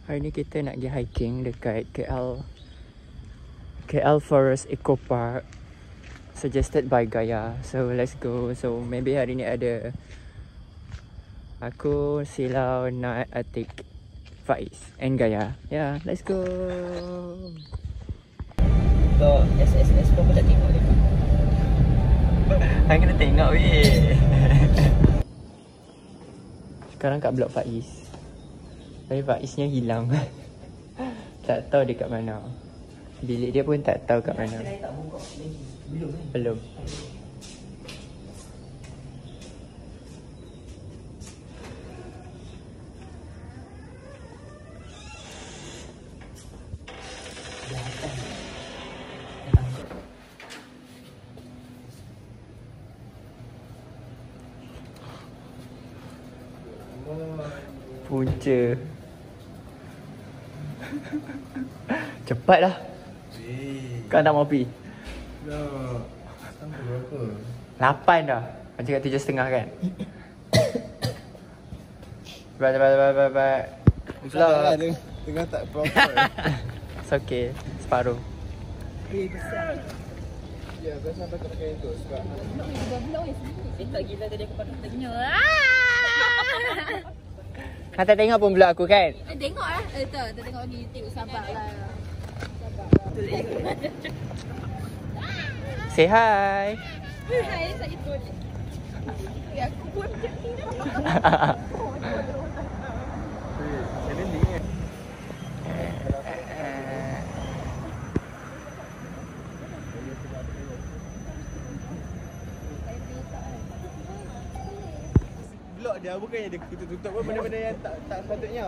Hari ni kita nak pergi hiking dekat KL Forest Eco Park, suggested by Gaia. So let's go. So maybe hari ni ada aku, Silau, Nat, Atik, Faiz and Gaia. Yeah, let's go. So SSS pun tak tengok lagi. Hang kena tengok weh. Sekarang kat blok Faiz. Tapi Faiznya hilang. Tak tahu dia kat mana. Bilik dia pun tak tahu kat mana. Belum. Punca. Cepatlah. Kau tak mau pergi? Dah. Sampai berapa? 8 dah. Macam kat 7.30 kan? Bye. Slow. Tengah tak proper. It's okay. Separuh. Ya, kau sampai kena kain tu sebab Tak gila tadi aku pakai tanya. Kau tak tengok pun vlog aku kan? Tengok lah. Tak tengok lagi YouTube. Sabarlah. Say hi. Hai, saya ikut. Ya, aku pun macam ni. blok dia bukannya dia tutup pun benda-benda yang tak sepatutnya.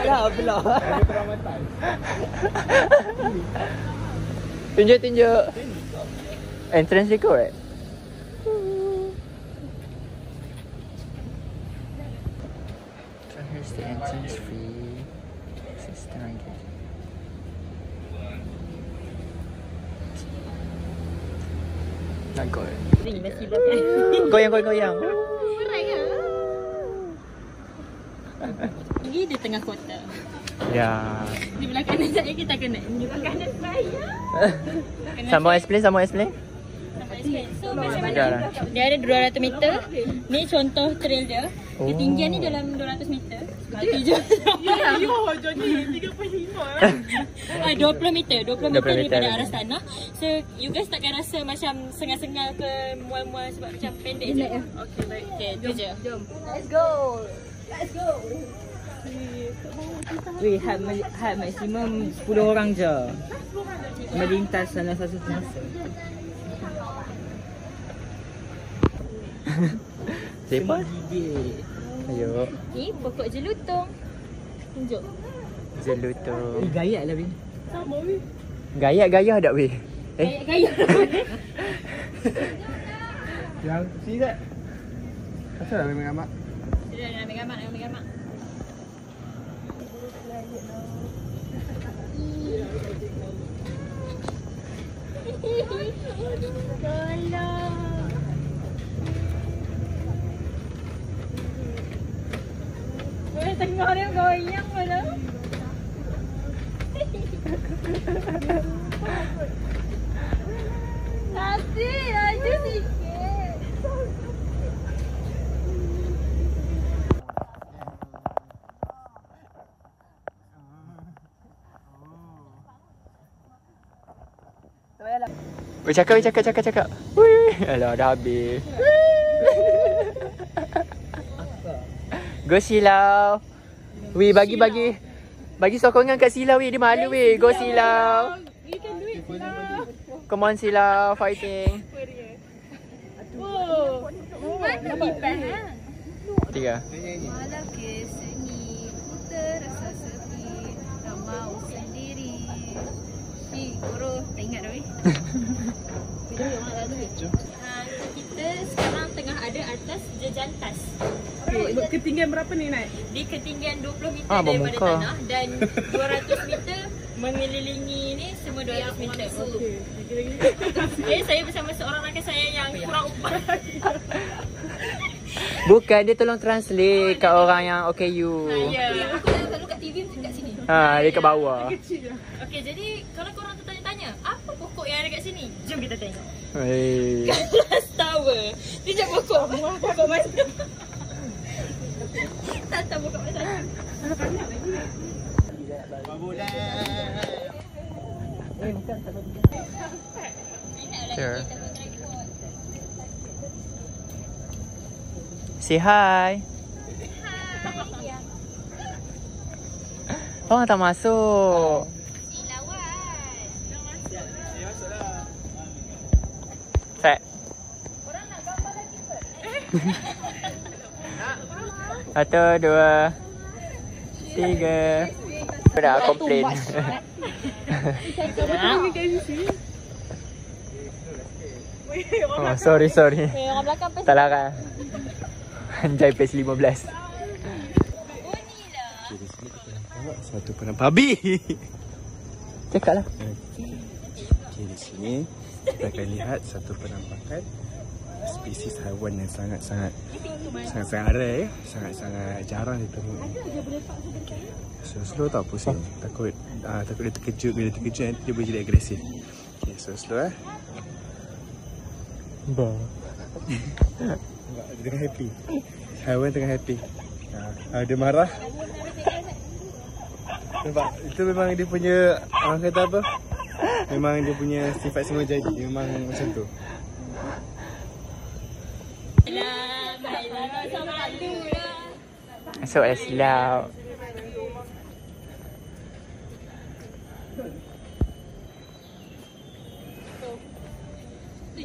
Dah blog. Ada peramatan. Tunjuk. Entrance dia kot. So here's the entrance fee. RM16. Nak goal. Ni masih belakang. Goyang. Berat ke? Ini di tengah kota. Ya. Di belah kanan saya kita kena. Di belah kanan saya. Sama explain. So macam mana? Dia ada 200 meter. Ni contoh trail dia. Ketinggian ni dalam 200 meter. Itu je. Ya, Johnny 35. 20 meter daripada arah tanah. So you guys takkan rasa macam sengal-sengal ke mual-mual sebab macam pendek je. Okey, baik. Okey, tu je. Jom. Let's go. Weh, had maksimum 10 orang je melintas sana satu masa. Lepas? Gigit. Ayo. Ni pokok jelutong. Tunjuk. Jelutong. Gayat lah weh. Sama weh. Gayat tak weh? Gaya. Yang sini tak? Asal nak ambil gambar? Sudah nak ambil gambar. Boleh tengok dia goyang mana? Nanti aja sikit. Cakap. Wih, alah dah habis. Go Silau. Wih, bagi sokongan kat Silau weh, dia malu weh. Go Silau. You can do it, Silau. Come on Silau, fighting. Oh, mana pipan ha? 3. Malam ke seni, ku terasa sepi, tak mau sendiri. Guru, tak ingat dah weh. Kita sekarang tengah ada atas Jejantas. Ketinggian berapa ni naik? Di ketinggian 20 meter daripada membuka tanah dan 200 meter mengelilingi ni semua 200 meter. Okey. Saya bersama seorang rakan saya yang kurang upah. Bukan, dia tolong translate kat orang yang OKU. Ya, aku yang selalu kat TV macam kat sini. Dia kat bawah. Okey, jadi kalau korang tertanya-tanya, apa pokok yang ada kat sini? Jom kita tengok. Hei. Glass tower. Dia cakap pokok. Pokok mana? Tak tahu pokok mana. Sure. Say hi. Oh, tak masuk. Set. Satu, dua, tiga. Aku dah komplain. Oh, sorry. Orang belakang pes. Tak larang. Anjay page 15. Satu penampakan babi. Cakap lah. Okay, di sini kita akan lihat satu penampakan spesies haiwan yang sangat-sangat rare, sangat-sangat jarang ditemui. So slow tau pusing. Takut dia terkejut. Bila terkejut nanti dia boleh jadi agresif. Okay, so slow Bah. Dia tengah happy. Haiwan tengah happy. Dia marah. Nampak? Itu memang dia punya, orang kata apa? Memang dia punya sifat semua jadi. Memang macam tu. Masuk dah silap.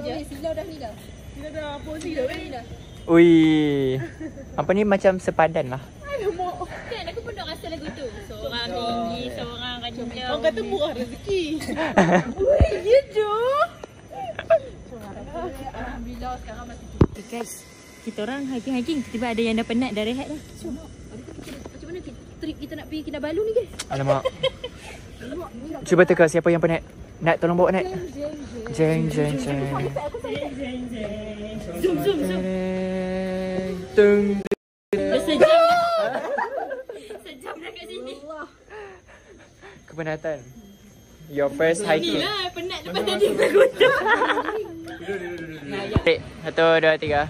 Silau dah ni dah. Kita dah posisi dah. Ui. Apa ni macam sepadan lah. Kan aku pun dah rasa lagu tu. Seorang tinggi, seorang rendah. Orang kata murah rezeki. Ya tu. Alhamdulillah sekarang masih cukup. Okay guys, kita orang hiking-hiking. Tiba-tiba ada yang dah penat, dah rehat dah. So, macam mana trip kita nak pergi Kinabalu ni guys? Alamak. Cuba teka siapa yang penat. Nat, tolong bawa Nat. Jeng. Zoom. Tung. Dah sejam. Sejam dah kat sini. Kepenatan. Your first hiking. Inilah penat lepas tadi bergotong. Tarik. 1, 2, 3.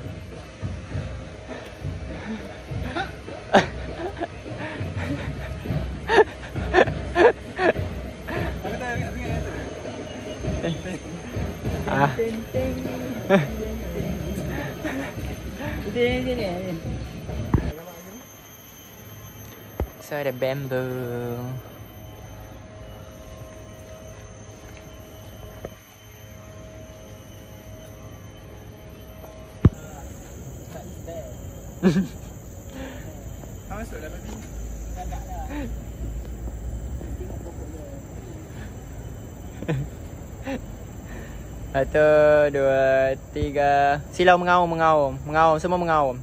So ada bamboo. Masuklah babi. Satu, dua, tiga. Silau mengaum. Semua mengaum.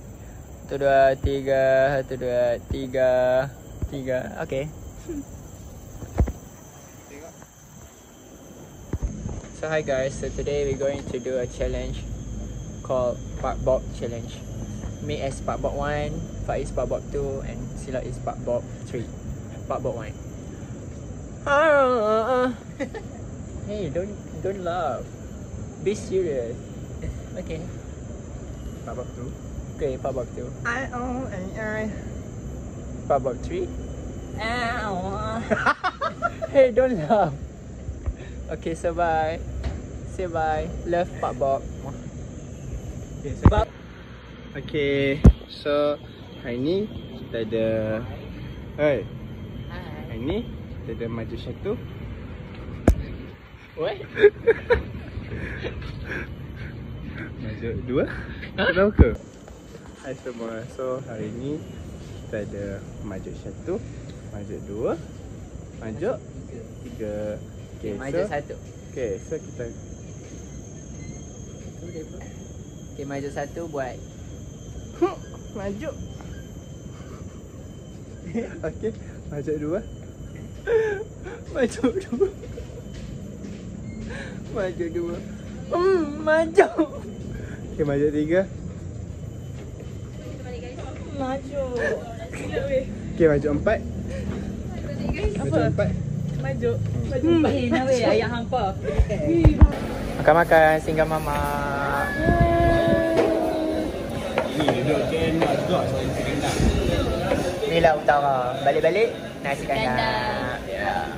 1, 2, 3. 1, 2, 3. 3. Okay. So hi guys. So today we're going to do a challenge called Park Bob Challenge. Me as Park Bob 1, Faiz Park Bob 2, and Silau is Park Bob 3. Park Bob 1. Hey, don't laugh. Be serious. Okay. Park Bob 2. Okay, Park Bob 2. I. Park Bob 3. Hey, don't laugh. Okay, so bye. Say bye. Love Park Bob. Okay, so okay, so hari ni kita ada hari ni kita ada maju satu. What? Maju dua. Tahu ke? Hai semua. So hari ni kita ada maju satu, maju dua, maju tiga. Okay, Maju satu. Okay, so kita Okay, maju satu buat. maju. Okay, maju dua. Maju dua. Maju dua. Maju. Okay, maju tiga. Maju. Gila weh. Okay, maju 4. Maju 4. Maju. Nah weh, ayah hampa. Makan-makan singgah mama. Ni duduk kena juga soal kena. Inilah utara. Balik-balik nasi kandar. Ya.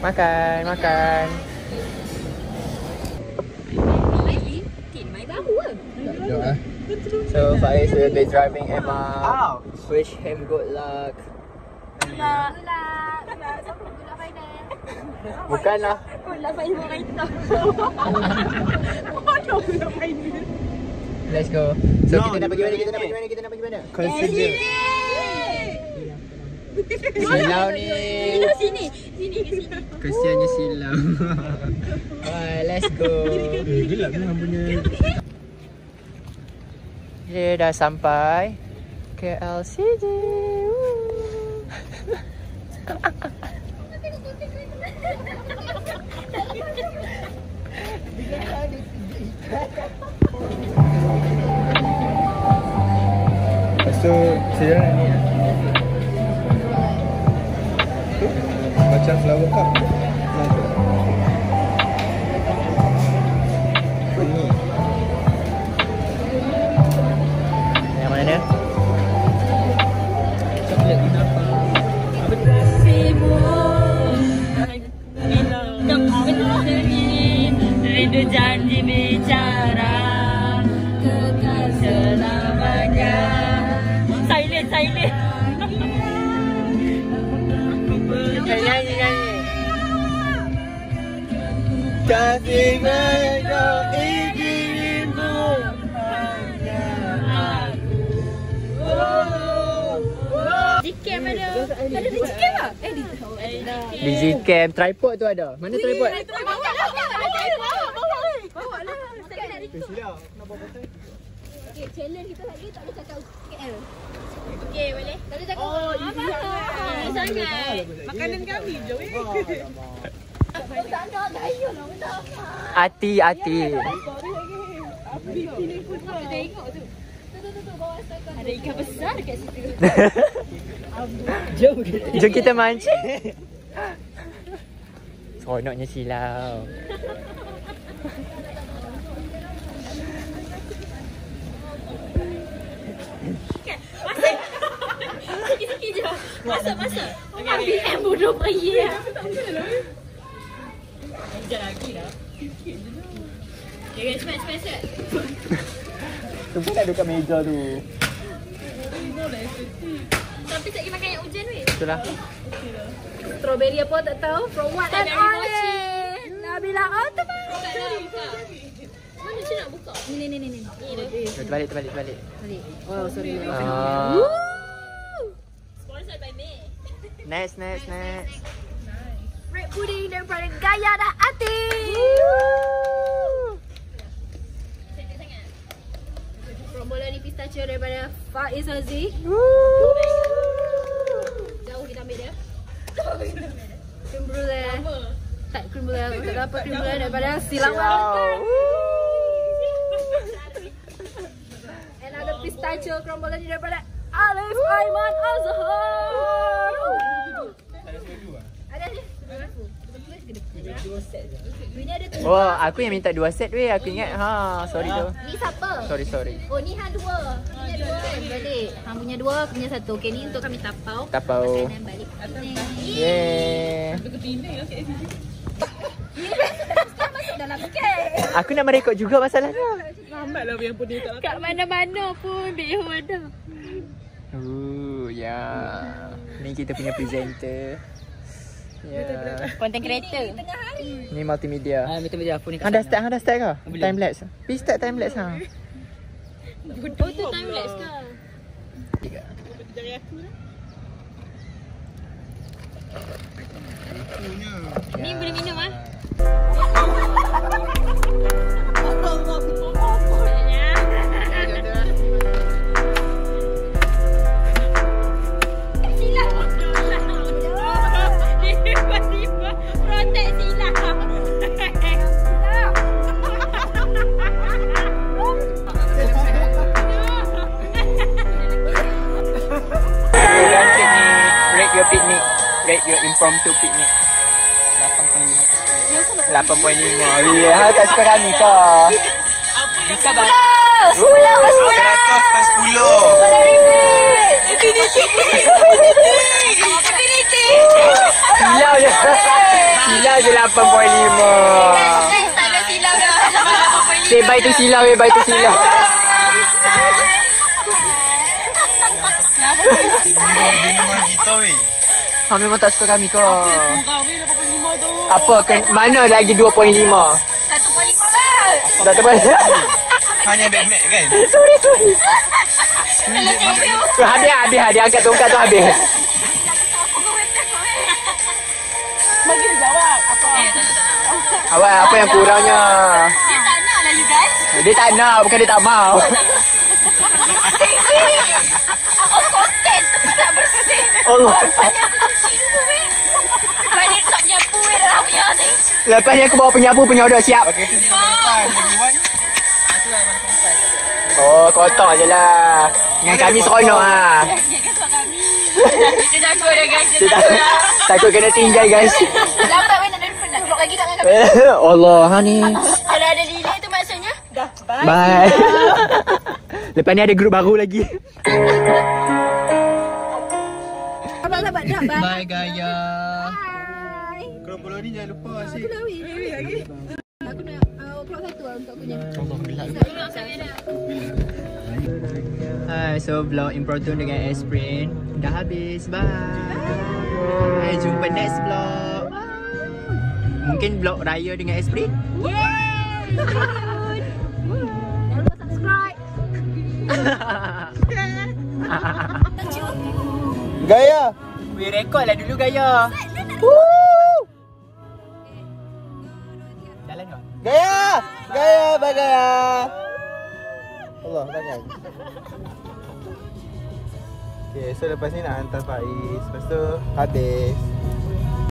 Makan, makan. Jom ah. So Faiz will be driving Emma. Wish him good luck. Bukanlah. Let's go. So No, kita nak pergi mana? you Kita nak ni. pergi mana? Kita nak pergi mana? Consider. Silau ni. Sini ke sini. Kesiannya silau. Alright, let's go. Gelap ni hang punya. Dia dah sampai KLCJ. Lepas tu saya nak ni. Macam flower cup. Ni. Yang mana? Coklat kenapa? Rindu janji bicara kekal selamanya. Silent. Nyanyi. Kasih mendoakan dirimu hanya aku. Gcam ada Gcam tak? Digicam, tripod tu ada. Mana tripod? Bawa lah. Silap. Okay, challenge kita lagi tak boleh cakap KL. Okay, boleh. Tak boleh cakap. Oh, ini sangat. Makanan kami je weh. Tak ada gaya lah. Minta apa? Ati. Tengok tu. Tu bawah setakat. Ada ikan besar dekat situ. Jom kita mancing. Seronoknya silau. Sikit-sikit je. Masak. BM bodoh pergi. Sekejap lagi lah. Okay guys, smash. Tu pun ada kat meja tu. Tapi tak pergi makan yang hujan weh. Itulah. Strawberry apa tak tahu. From what and only. Nabila Altama. Mana cik nak buka? Ni. Ni Terbalik. Balik. Wow, sorry. Sponsored by me. Next. Red pudding daripada Gaya dan Ati. Sangat. Rombolan ni pistachio daripada Faiz Aziz. Jauh kita ambil dia. Creme brulee. Tak creme brulee. Tak apa creme brulee daripada Silang. Another pistachio crumble ni daripada Alif Aiman Azhar. Ada ni. Ini ada tu. Oh, aku yang minta 2 set weh. Aku ingat. Sorry tu. Ni siapa? Sorry. Oh, ni hang 2. Punya 2 kan balik. Hang punya 2, aku punya 1. Okey, ni untuk kami tapau. Makanan balik. Yeay. Masuk dalam kek. Aku nak merekod juga masalahnya. Lambatlah yang pun dia tak Kat mana-mana pun Beho ada. Ya. Ni kita punya presenter. Ya. Content creator. Ni multimedia. Multimedia phone ni. Hang dah start ke? Time lapse. Please start time lapse ha. Oh, tu time lapse ke? jari aku lah. Ni boleh minum ah. Rate your impromptu picnic. 8.5. Ya, tak suka kami ke? Bisa bang. 10. Silau je 8.5. Tak ada silau dah. Say bye to silau, bye to silau. Memang tak suka kami ke? Apa? Mana lagi 2.5? 1.5 lah. Dah terbaik. Hanya Batman kan? Sorry. Habis. Angkat tongkat tu habis. Bagi dia jawab. Apa? Awak apa yang kurangnya? Dia tak nak lah you guys. Dia tak nak, bukan dia tak mau. Aku konten tapi tak bersih. Allah. Banyak aku cuci dulu weh. Banyak tak nyapu weh dalam punya ni. Lepas ni aku bawa penyapu penyodok siap. Oh, kotor je lah. Dengan kami seronok lah. Dia kan sebab kami. Dia takut dah guys. Dia Dia takut dah. takut kena tinggal guys. Lambat weh nak ada vlog lagi tak dengan kami. Allah ni. Kalau ada delay tu maksudnya. Dah, bye. Bye. Lepas ni ada grup baru lagi. Sabar dah. Bye Gaya. Korang bola ni jangan lupa asyik. Aku nak keluar satu lah untuk akunya. Hai, so vlog impromptu dengan Esprin dah habis. Bye. Jumpa next vlog. Mungkin vlog raya dengan Esprin. Yeay! Jangan lupa subscribe. Gaya! We record lah dulu Gaya. Jalan kau. Gaya! Gaya, bye Gaya! Allah, tangan. Okay, so lepas ni nak hantar Faiz. Lepas tu habis.